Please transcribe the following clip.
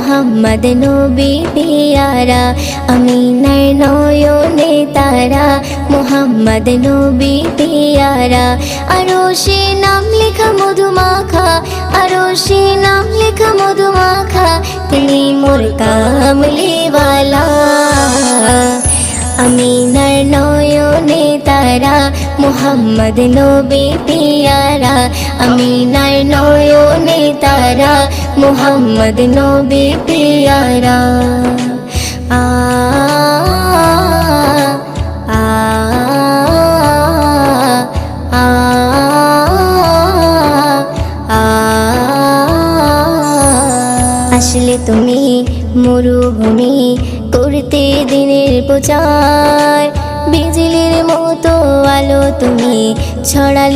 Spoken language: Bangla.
মুহাম্মদ নবী পিয়ারা, আমিনার নয়নে তারা, মুহাম্মদ নবী পিয়ারা। আরশে নাম লেখা মধুমাখা, আরশে নাম লেখা মধুমাখা, তিনি মোর কামলিওয়ালা। আমিনার নয়নে তারা, মুহাম্মদ নবী পিয়ারা, আমিনার নয়নে তারা, মুহাম্মদ নবী পিয়ারা। আ আ আ আ আসলে তুমি মরুভূমি করতে দিনের প্রচার, বিজলির মতো আলো তুমি ছড়ালে